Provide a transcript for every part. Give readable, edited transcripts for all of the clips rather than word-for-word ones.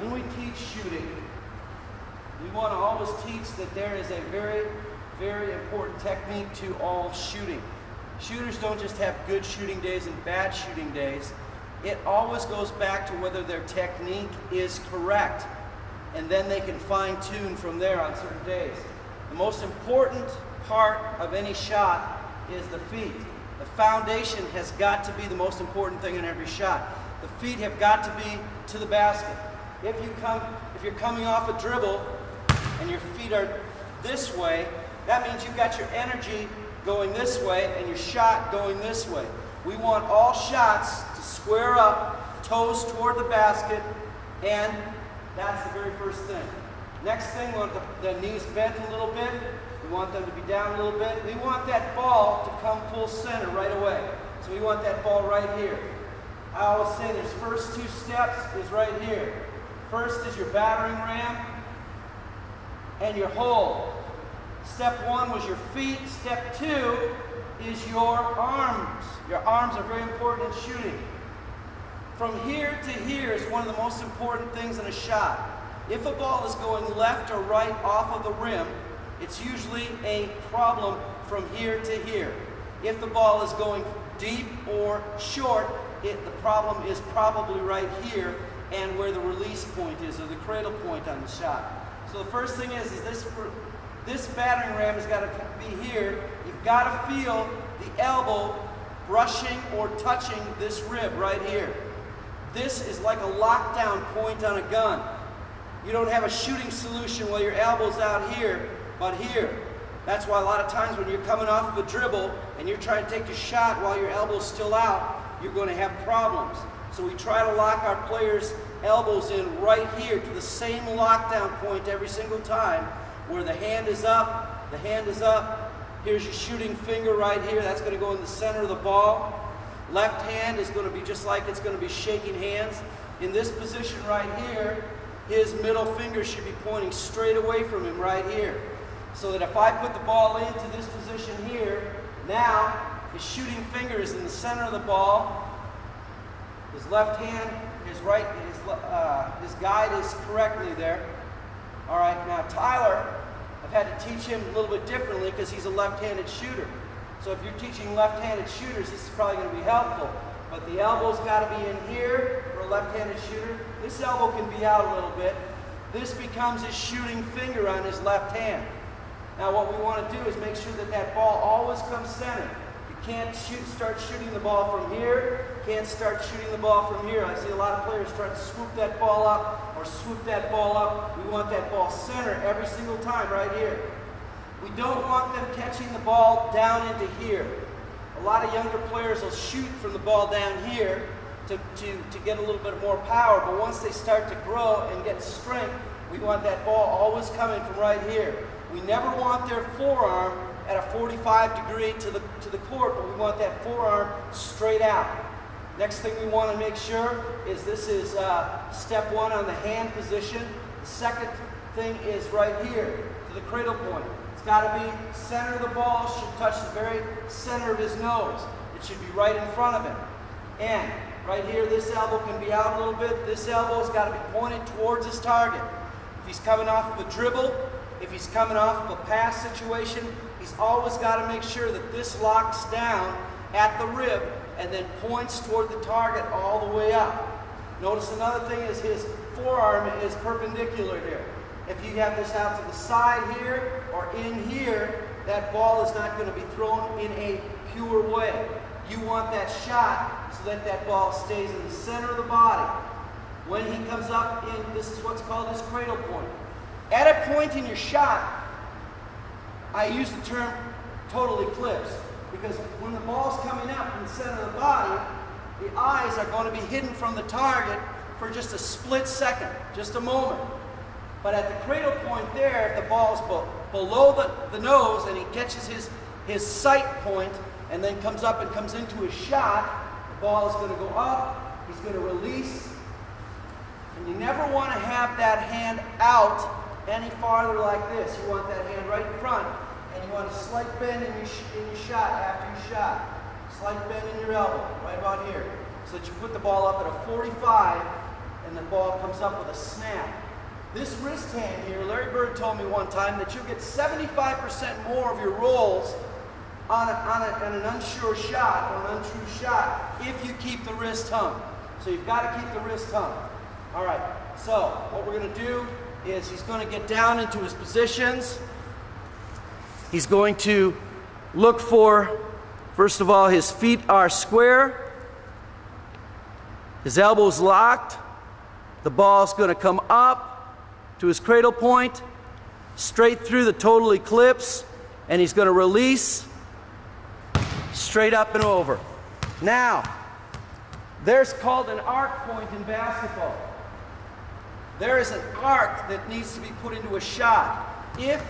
When we teach shooting, we want to always teach that there is a very, very important technique to all shooting. Shooters don't just have good shooting days and bad shooting days. It always goes back to whether their technique is correct, and then they can fine-tune from there on certain days. The most important part of any shot is the feet. The foundation has got to be the most important thing in every shot. The feet have got to be to the basket. If you're coming off a dribble and your feet are this way, that means you've got your energy going this way and your shot going this way. We want all shots to square up, toes toward the basket, and that's the very first thing. Next thing, we want the knees bent a little bit. We want them to be down a little bit. We want that ball to come full center right away. So we want that ball right here. I always say there's first two steps is right here. First is your battering ram and your hold. Step one was your feet. Step two is your arms. Your arms are very important in shooting. From here to here is one of the most important things in a shot. If a ball is going left or right off of the rim, it's usually a problem from here to here. If the ball is going deep or short, the problem is probably right here and where the release point is, or the cradle point on the shot. So the first thing is this battering ram has got to be here. You've got to feel the elbow brushing or touching this rib right here. This is like a lockdown point on a gun. You don't have a shooting solution while your elbow's out here, but here. That's why a lot of times when you're coming off of a dribble and you're trying to take a shot while your elbow's still out, you're going to have problems. So we try to lock our players' elbows in right here to the same lockdown point every single time, where the hand is up, the hand is up. Here's your shooting finger right here. That's going to go in the center of the ball. Left hand is going to be just like it's going to be shaking hands. In this position right here, his middle finger should be pointing straight away from him right here. So that if I put the ball into this position here, now his shooting finger is in the center of the ball. His left hand, his guide is correctly there. All right, now Tyler, I've had to teach him a little bit differently because he's a left-handed shooter. So if you're teaching left-handed shooters, this is probably going to be helpful. But the elbow's got to be in here for a left-handed shooter. This elbow can be out a little bit. This becomes his shooting finger on his left hand. Now what we want to do is make sure that that ball always comes center. You can't start shooting the ball from here. Can't start shooting the ball from here. I see a lot of players trying to swoop that ball up or swoop that ball up. We want that ball center every single time right here. We don't want them catching the ball down into here. A lot of younger players will shoot from the ball down here to get a little bit more power, but once they start to grow and get strength, we want that ball always coming from right here. We never want their forearm at a 45 degree to the court, but we want that forearm straight out. Next thing we want to make sure is this is step one on the hand position. The second thing is right here to the cradle point. It's got to be center of the ball, should touch the very center of his nose. It should be right in front of him. And right here, this elbow can be out a little bit. This elbow's got to be pointed towards his target. If he's coming off of a dribble, if he's coming off of a pass situation, he's always got to make sure that this locks down at the rib and then points toward the target all the way up. Notice another thing is his forearm is perpendicular here. If you have this out to the side here or in here, that ball is not going to be thrown in a pure way. You want that shot so that that ball stays in the center of the body. When he comes up in, this is what's called his cradle point. At a point in your shot, I use the term total eclipse, because when the ball's coming up in the center of the body, the eyes are going to be hidden from the target for just a split second, just a moment. But at the cradle point there, if the ball is below the nose and he catches his sight point and then comes up and comes into his shot, the ball is going to go up, he's going to release. And you never want to have that hand out any farther like this. You want that hand right in front, and you want a slight bend in your shot after you shot. Slight bend in your elbow, right about here. So that you put the ball up at a 45, and the ball comes up with a snap. This wrist hand here, Larry Bird told me one time that you get 75% more of your rolls on an unsure shot or an untrue shot if you keep the wrist hung. So you've got to keep the wrist hung. All right, so what we're going to do is he's going to get down into his positions. He's going to look for, first of all, his feet are square, his elbows locked, the ball's going to come up to his cradle point, straight through the total eclipse, and he's going to release straight up and over. Now, there's called an arc point in basketball. There is an arc that needs to be put into a shot. If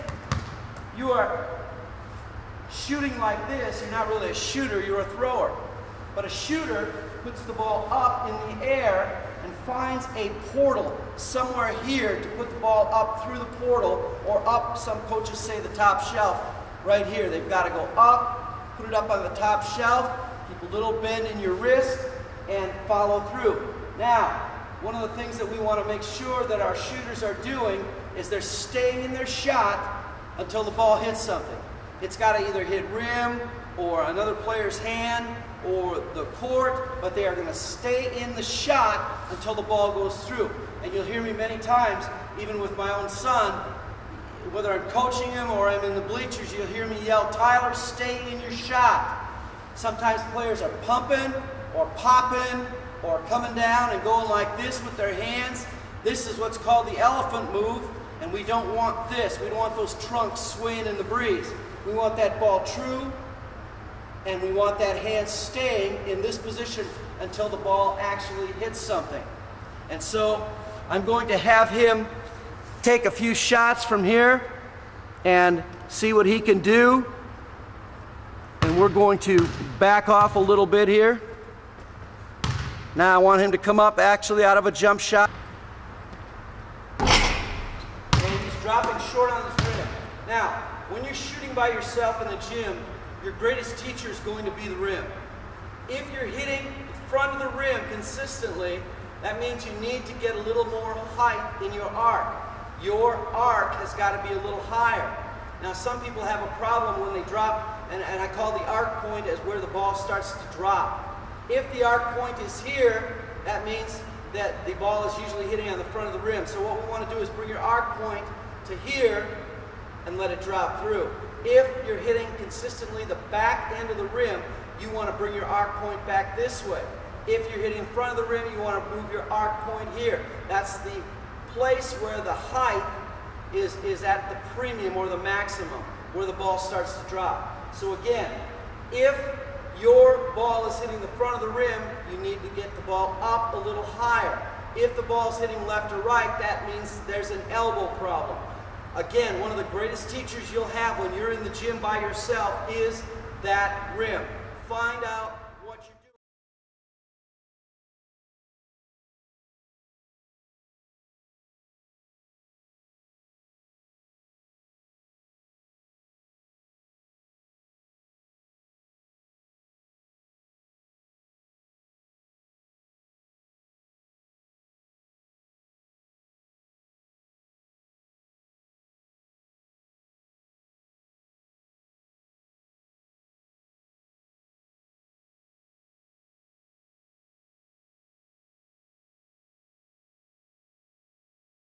you are shooting like this, you're not really a shooter, you're a thrower. But a shooter puts the ball up in the air and finds a portal somewhere here to put the ball up through the portal, or up, some coaches say, the top shelf right here. They've got to go up, put it up on the top shelf, keep a little bend in your wrist, and follow through. Now, one of the things that we want to make sure that our shooters are doing is they're staying in their shot until the ball hits something. It's got to either hit rim or another player's hand or the court, but they are going to stay in the shot until the ball goes through. And you'll hear me many times, even with my own son, whether I'm coaching him or I'm in the bleachers, you'll hear me yell, "Tyler, stay in your shot." Sometimes players are pumping or popping or coming down and going like this with their hands. This is what's called the elephant move, and we don't want this. We don't want those trunks swaying in the breeze. We want that ball true, and we want that hand staying in this position until the ball actually hits something. And so I'm going to have him take a few shots from here and see what he can do. And we're going to back off a little bit here. Now I want him to come up actually out of a jump shot. And he's dropping short on his rim. Now, when you're shooting by yourself in the gym, your greatest teacher is going to be the rim. If you're hitting the front of the rim consistently, that means you need to get a little more height in your arc. Your arc has got to be a little higher. Now, some people have a problem when they drop, and I call the arc point as where the ball starts to drop. If the arc point is here, that means that the ball is usually hitting on the front of the rim. So what we want to do is bring your arc point to here and let it drop through. If you're hitting consistently the back end of the rim, you want to bring your arc point back this way. If you're hitting in front of the rim, you want to move your arc point here. That's the place where the height is at the premium or the maximum, where the ball starts to drop. So again, if your ball is hitting the front of the rim, you need to get the ball up a little higher. If the ball is hitting left or right, that means there's an elbow problem. Again, one of the greatest teachers you'll have when you're in the gym by yourself is that rim. Find out